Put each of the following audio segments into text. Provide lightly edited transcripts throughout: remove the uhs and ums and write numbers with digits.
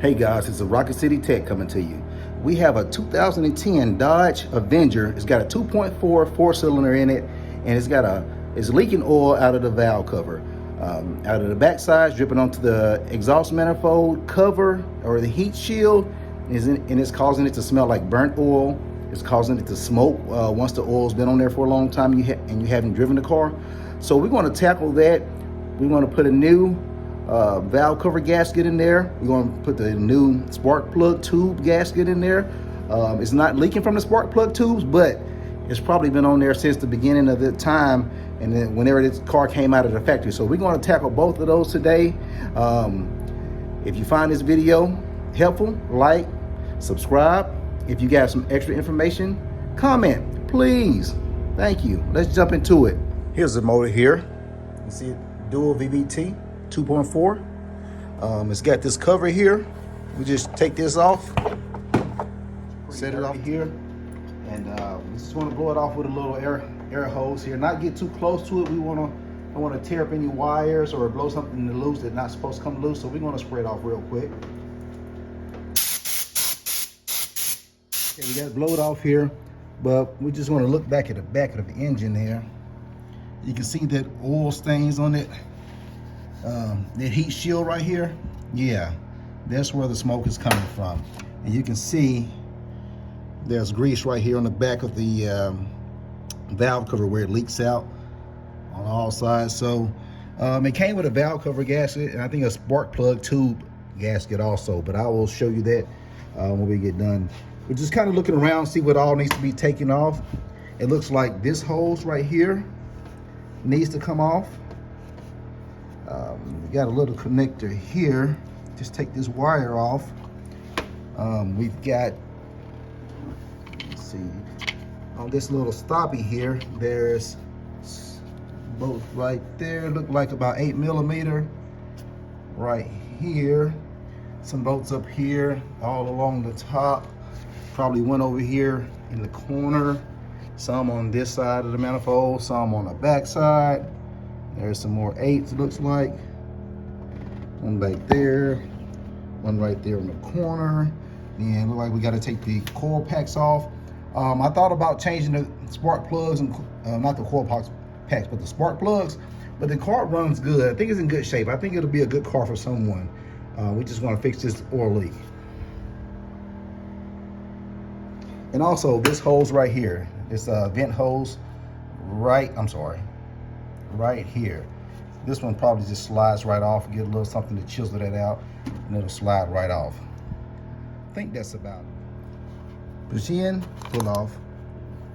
Hey guys, it's a Rocket City Tech coming to you. We have a 2010 Dodge Avenger. It's got a 2.4 4-cylinder in it, and it's leaking oil out of the valve cover. Out of the back side, dripping onto the exhaust manifold cover or the heat shield, and it's causing it to smell like burnt oil. It's causing it to smoke once the oil's been on there for a long time and you haven't driven the car. So we're going to tackle that. We're going to put a new valve cover gasket in there. We're going to put the new spark plug tube gasket in there. It's not leaking from the spark plug tubes, but it's probably been on there since the beginning of the time, and then whenever this car came out of the factory. So we're going to tackle both of those today. If you find this video helpful, like, subscribe. If you got some extra information, comment, please. Thank you. Let's jump into it. Here's the motor here. You see it, dual VVT 2.4. It's got this cover here. We just take this off, set it off here, and we just want to blow it off with a little air hose here. Not get too close to it. I want to tear up any wires or blow something loose that's not supposed to come loose. So we're going to spray it off real quick. Okay, we got to blow it off here, but we just want to look back at the back of the engine here. You can see that oil stains on it. That heat shield right here, yeah, that's where the smoke is coming from. And you can see there's grease right here on the back of the valve cover where it leaks out on all sides. So it came with a valve cover gasket, and I think a spark plug tube gasket also, but I will show you that when we get done. We're just kind of looking around, see what all needs to be taken off. It looks like this hose right here needs to come off. We got a little connector here. Just take this wire off. We've got, let's see, on this little stoppie here, there's both right there, look like about 8 millimeter right here. Some bolts up here all along the top, probably one over here in the corner, some on this side of the manifold, some on the back side. There's some more 8s, it looks like. One back there, one right there in the corner. And look like we got to take the coil packs off. I thought about changing the spark plugs and not the coil packs, but the spark plugs. But the car runs good. I think it's in good shape. I think it'll be a good car for someone. We just want to fix this oil leak. And also this hose right here, this vent hose right here. This one probably just slides right off. Get a little something to chisel that out, and it'll slide right off. I think that's about it. Push in, pull off.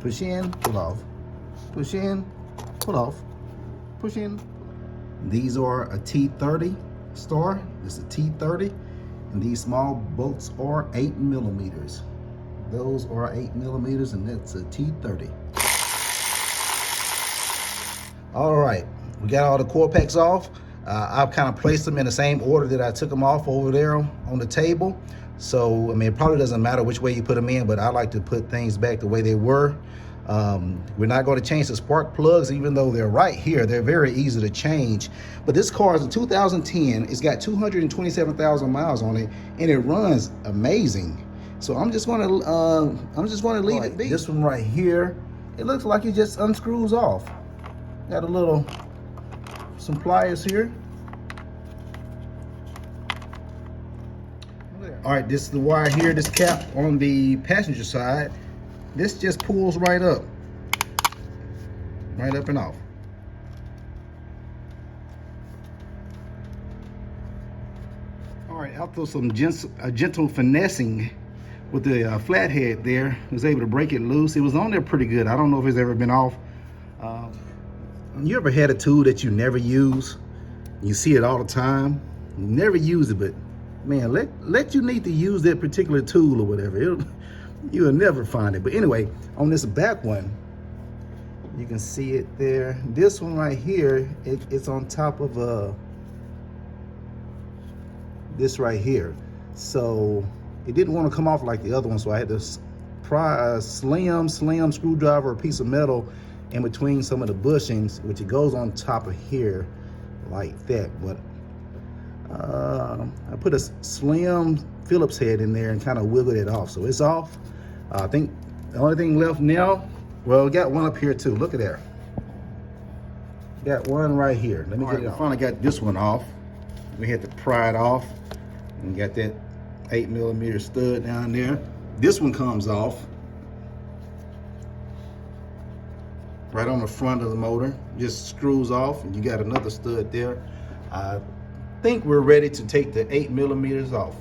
Push in, pull off. Push in, pull off. Push in. These are a T30 star. This is a T30, and these small bolts are 8 millimeters. Those are 8 millimeters, and that's a T30. All right, we got all the coil packs off. I've kind of placed them in the same order that I took them off over there on the table. So, I mean, it probably doesn't matter which way you put them in, but I like to put things back the way they were. We're not going to change the spark plugs, even though they're right here. They're very easy to change. But this car is a 2010. It's got 227,000 miles on it, and it runs amazing. So I'm just going to leave it be. This one right here, it looks like it just unscrews off. Got some pliers here. All right, this is the wire here, this cap on the passenger side. This just pulls right up and off. All right, after some gentle finessing with the flathead there, I was able to break it loose. It was on there pretty good. I don't know if it's ever been off. You ever had a tool that you never use? You see it all the time. You never use it, but man, let you need to use that particular tool or whatever. You'll never find it. But anyway, on this back one, you can see it there. This one right here, it's on top of this right here. So it didn't want to come off like the other one, so I had to pry a slim screwdriver, a piece of metal in between some of the bushings, which it goes on top of here like that. But I put a slim Phillips head in there and kind of wiggled it off. So it's off. I think the only thing left now, well, we got one up here too. Look at there. Got one right here. Let me get it off. Finally got this one off. We had to pry it off. And got that 8mm stud down there. This one comes off right on the front of the motor. Just screws off, and you got another stud there. I think we're ready to take the 8mm off.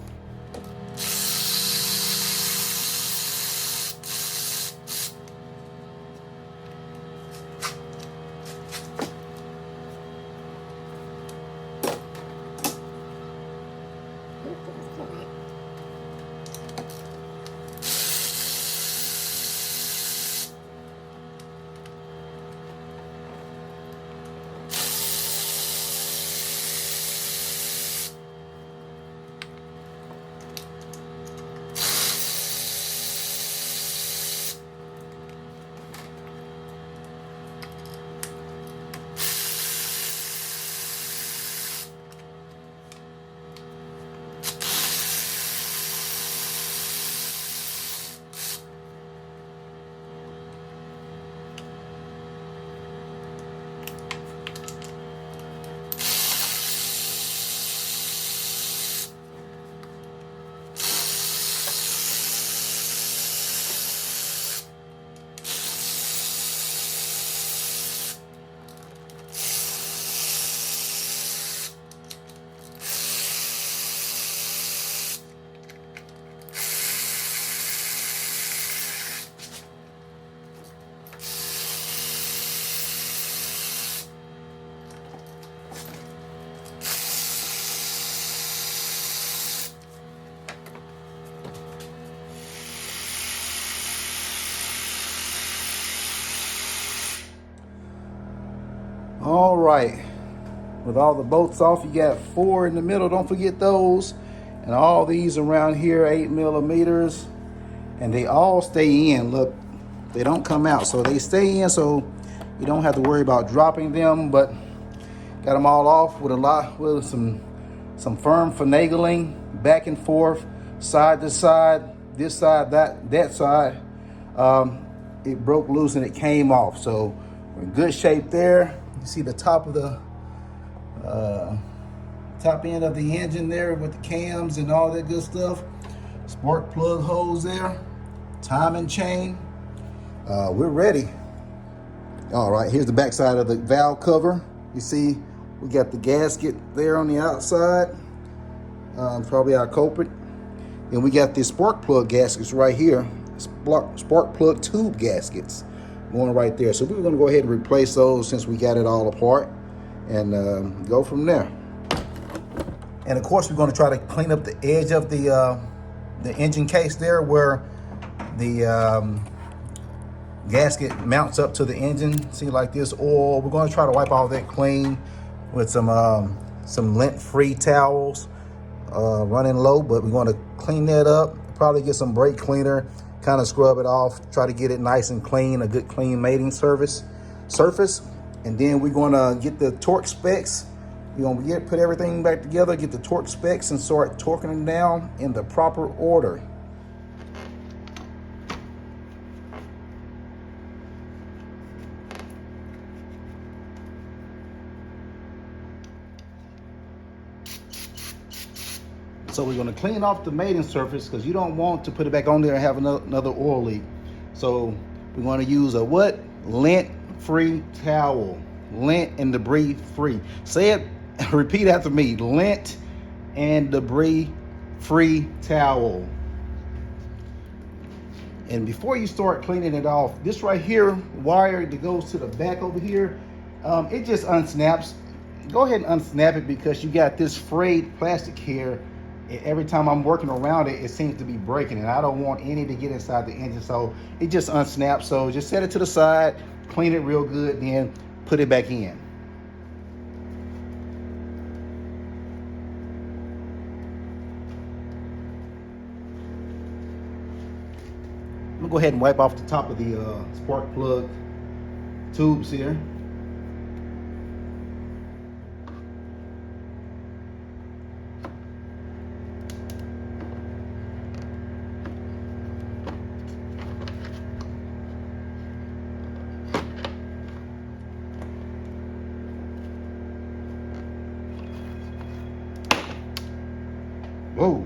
All right, with all the bolts off, you got 4 in the middle. Don't forget those. And all these around here, 8mm, and they all stay in. Look, they don't come out, so they stay in, so you don't have to worry about dropping them. But got them all off with some firm finagling back and forth, side to side, this side, that side. It broke loose and it came off, so we're in good shape there. You see the top of the top end of the engine there with the cams and all that good stuff. Spark plug holes there, timing chain. We're ready. All right, here's the back side of the valve cover. You see we got the gasket there on the outside, probably our culprit. And we got the spark plug gaskets right here, spark plug tube gaskets going right there. So we're gonna go ahead and replace those since we got it all apart, and go from there. And of course, we're gonna try to clean up the edge of the engine case there where the gasket mounts up to the engine. See, like this oil. We're gonna try to wipe all that clean with some lint-free towels, running low, but we're gonna clean that up, probably get some brake cleaner, kind of scrub it off, try to get it nice and clean, a good clean mating surface. And then we're gonna get the torque specs. We're gonna put everything back together, get the torque specs, and start torquing them down in the proper order. So we're going to clean off the mating surface because you don't want to put it back on there and have another oil leak. So we're going to use a what? Lint-free towel. Lint and debris free. Say it, repeat after me. Lint and debris free towel. And before you start cleaning it off, this right here, wire that goes to the back over here, it just unsnaps. Go ahead and unsnap it because you got this frayed plastic here. Every time I'm working around it, it seems to be breaking, and I don't want any to get inside the engine, so it just unsnaps. So just set it to the side, clean it real good, then put it back in. I'm gonna go ahead and wipe off the top of the spark plug tubes here. Whoa.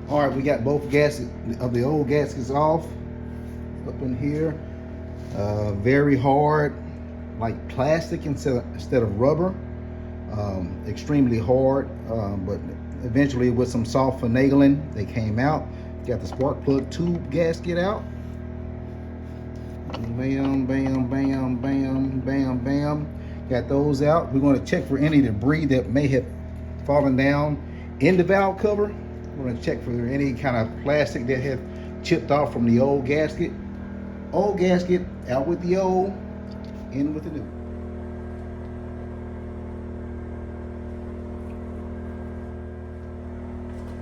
All right, we got both gaskets of the old gaskets off up in here. Very hard, like plastic instead of rubber. Extremely hard, but eventually with some soft finagling, they came out. Got the spark plug tube gasket out. Bam, bam, bam, bam, bam, bam. Got those out. We're going to check for any debris that may have fallen down in the valve cover. We're going to check for any kind of plastic that have chipped off from the old gasket. Old gasket out with the old, in with the new.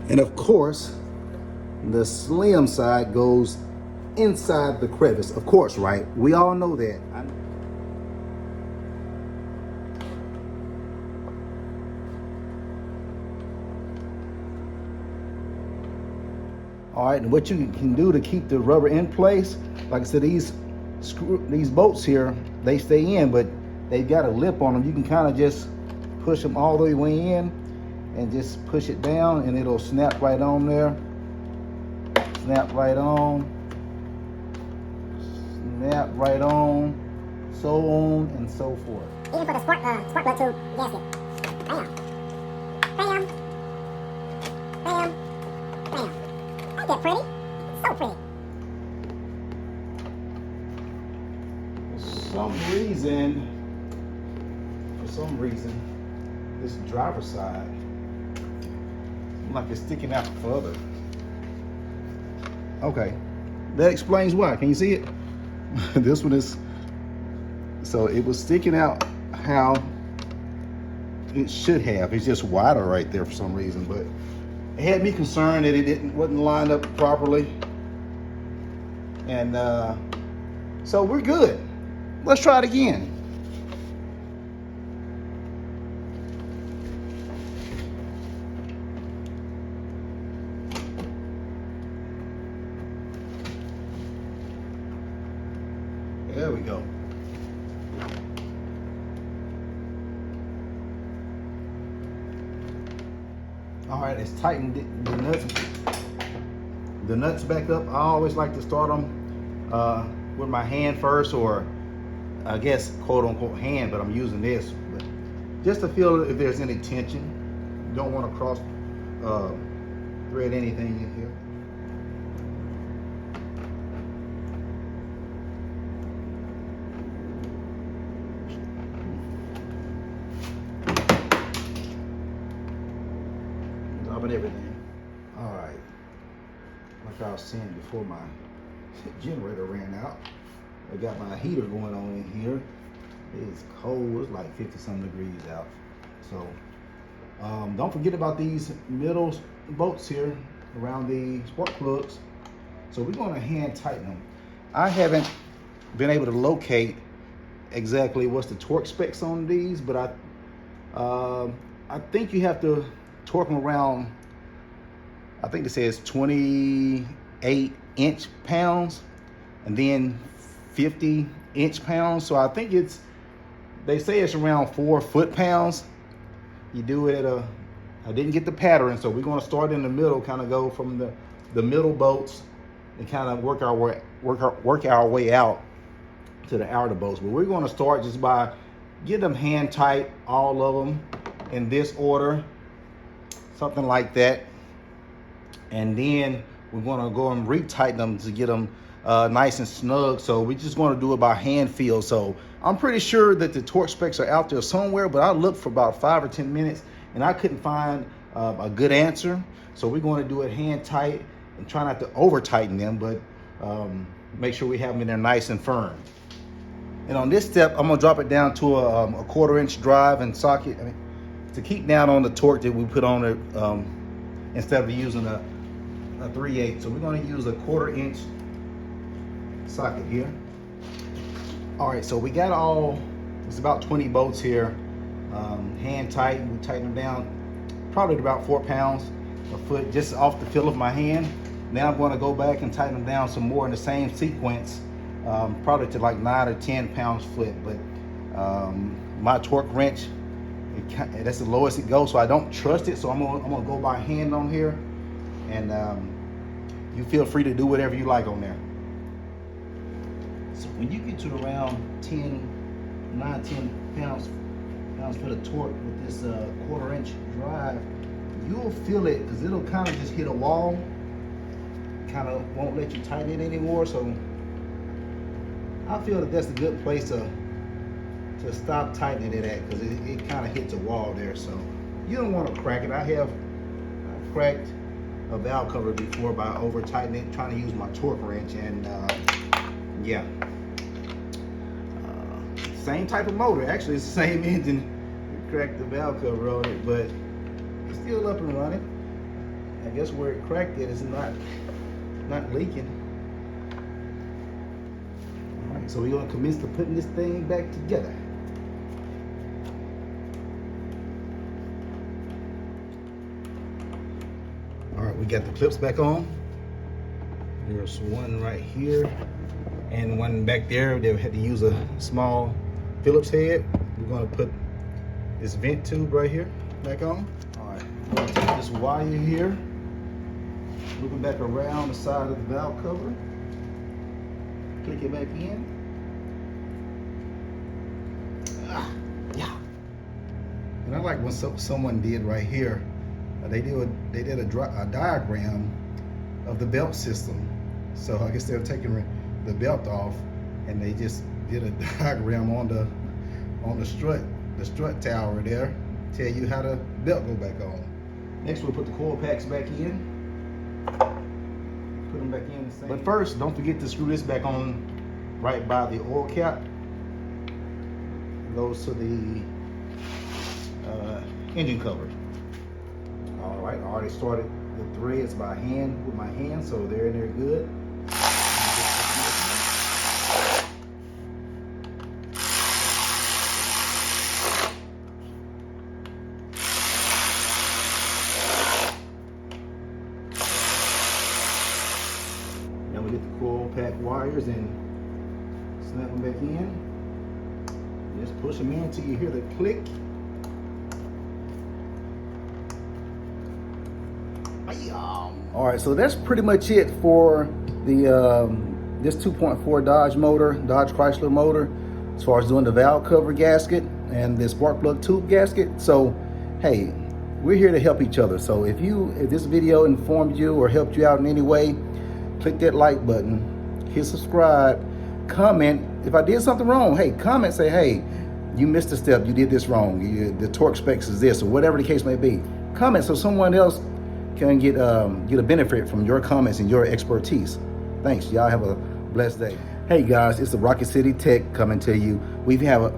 And of course, the slim side goes inside the crevice. Of course, right? We all know that. All right, and what you can do to keep the rubber in place, like I said, these bolts here, they stay in, but they've got a lip on them. You can kind of just push them all the way in and just push it down, and it'll snap right on there. Snap right on. Snap right on. So on and so forth. Even for the spark plug tube gasket. Bam. Bam. Bam. Bam. Ain't that pretty? So pretty. For some reason, this driver's side seems like it's sticking out further. Okay, that explains why. Can you see it? This one is, so it was sticking out how it should have. It's just wider right there for some reason, but it had me concerned that it wasn't lined up properly. And so we're good. Let's try it again. There we go. All right, it's tightened the nuts back up. I always like to start them with my hand first, or I guess quote unquote hand, but I'm using this, but just to feel if there's any tension. You don't want to cross thread anything in here. Dropping everything. All right, like I was saying before, my generator ran out. I got my heater going on in here. It's cold. It's like 50-some degrees out. So don't forget about these middle bolts here around the spark plugs. So we're going to hand tighten them. I haven't been able to locate exactly what's the torque specs on these, but I think you have to torque them around, I think it says 28 inch-pounds and then 50 inch-pounds. So I think they say it's around 4 foot-pounds. You do it at I didn't get the pattern, so we're going to start in the middle, kind of go from the middle bolts and kind of work our way out to the outer bolts. But we're going to start just by getting them hand tight, all of them in this order, something like that. And then we're gonna go and retighten them to get them nice and snug. So we're just gonna do it by hand feel. So I'm pretty sure that the torque specs are out there somewhere, but I looked for about 5 or 10 minutes and I couldn't find a good answer. So we're going to do it hand tight and try not to over tighten them, but make sure we have them in there nice and firm. And on this step, I'm gonna drop it down to a 1/4 inch drive and socket to keep down on the torque that we put on it instead of using a 3/8. So we're gonna use a 1/4 inch socket here. All right, so we got it's about 20 bolts here, hand tight. We tighten them down probably about 4 pounds a foot just off the feel of my hand. Now I'm going to go back and tighten them down some more in the same sequence, probably to like 9 or 10 pounds foot. But my torque wrench, that's the lowest it goes, so I don't trust it. So I'm gonna go by hand on here, and you feel free to do whatever you like on there. So when you get to around 9-10 pounds foot of torque with this 1/4 inch drive, you'll feel it because it'll kind of just hit a wall, kind of won't let you tighten it anymore. So I feel that that's a good place to stop tightening it at, because it kind of hits a wall there. So you don't want to crack it. I've cracked a valve cover before by over tightening it, trying to use my torque wrench, and yeah, same type of motor. Actually, it's the same engine. We cracked the valve cover on it, but it's still up and running. I guess where it cracked it is not leaking. All right, so we're gonna commence to putting this thing back together. All right, we got the clips back on. There's one right here and one back there. They had to use a small Phillips head. We're gonna put this vent tube right here back on. All right, we're gonna take this wire here, looping back around the side of the valve cover, click it back in. Yeah. And I like what someone did right here. They did a diagram of the belt system. So I guess they're taking the belt off, and they just did a diagram on the strut tower there, tell you how the belt go back on. Next, we'll put the coil packs back in. Put them back in the same. But first, don't forget to screw this back on right by the oil cap. It goes to the engine cover. All right, I already started the threads by hand with my hand, so they're in there good. Now we get the coil pack wires and snap them back in. Just push them in until you hear the click. All right, so that's pretty much it for the this 2.4 Dodge Chrysler motor, as far as doing the valve cover gasket and the spark plug tube gasket. So hey, we're here to help each other. So if this video informed you or helped you out in any way, click that like button, hit subscribe, comment. If I did something wrong, hey, comment, say, hey, you missed a step, you did this wrong, the torque specs is this, or whatever the case may be. Comment so someone else can get a benefit from your comments and your expertise. Thanks. Y'all have a blessed day. Hey guys, it's the Rocket City Tech coming to you. We have a